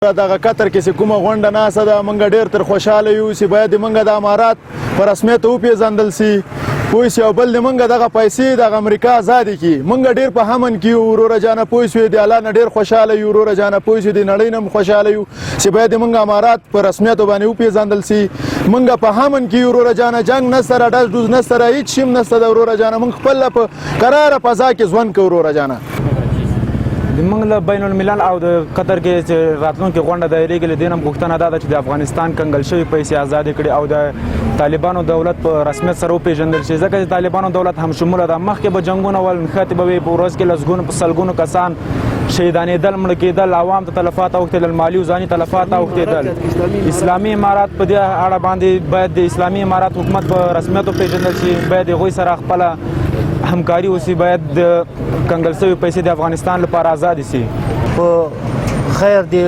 دغه قطر کې کومه غونډه ناسه ده مونږ ډېر تر خوشاله یو چې باید مونږ د امارات په رسمیت وپېژندل سي پوه سي او بل د مونږ دغه پیسې د امریکا ازادې کړي مونږ ډېر په امن کې یو وروره جانه پوه سوې د الله نه ډېر خوشاله یو وروره جانه پوه سوې د نړۍ نه هم خوشاله یو چې باید مونږ امارات په رسمیت باندې وپېژندل سي مونږ په امن کې یو وروره جانه جنګ نسته را ډز ډوز نسته را هېڅ شي هم نسته د وروره جانه مونږ خپله په قراره فضا کې ژوند کوو وروره جانه موږ له بین الملل او د قطر کې چې راتلونکې غونډه دایریږي له دې نه غوښتنه دا ده چې د افغانستان کنګل شوي پیسې ازادې کړي او د طالبانو دولت په رسمیت سره وپېژندل شي ځکه چې طالبانو دولت هم شموله ده مخکې به جنګونه ول نښتې به وي په ورځ کې لسګونو په سلګونو کسان شهیدانېدل مړه کېدل عوام ته تلفات اوښتېدل مالي او ځاني تلفات اوښتېدل اسلامي امارات په دې اړه باندې باید د اسلامي امارات حکومت په رسمیت وپېژندل شي باید هغوی سره خپله همکاري وسی باید د کنګل شوي پیسې د افغانستان لپاره آزاد شي په خیر دی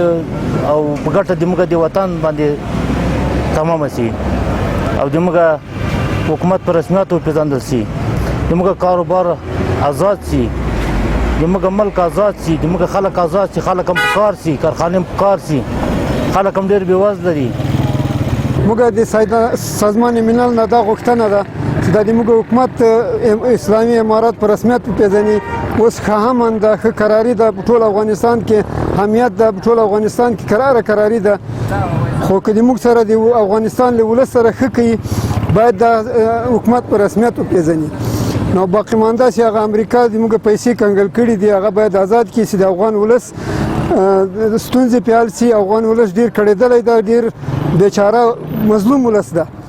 او په ګټه د موږ د وطن باندې تمام شي او د موږ حکومت په رسمیت وپېژندل شي د موږ کاروبار آزاد شي د موږ ملک آزاد شي د موږ خلک آزاد شي خلک هم په کار شي کارخانې هم په کار شي خلک هم ډېر بېوزله دي موږ د سازمان ملل نه دا غوښتنه ده چې د موږ حکومت اسلامي امارات په رسمیت وپېژني اوس ښه امن ده ښه قراري ده په ټول افغانستان کې حمیت ده په ټول افغانستان کې قراره قراري ده خو که د موږ سره د افغانستان له ولس سره ښه کوي باید د حکومت په رسمیت وپېژني نو باقي مانده چې هغه امریکا د موږ پیسې کنګل کړي دي هغه باید آزاد کړي چې د افغان ولس ستونزې پې حل شي افغان ولس ډېر کړېدلی ده ډېر بیچاره مظلوم ولس ده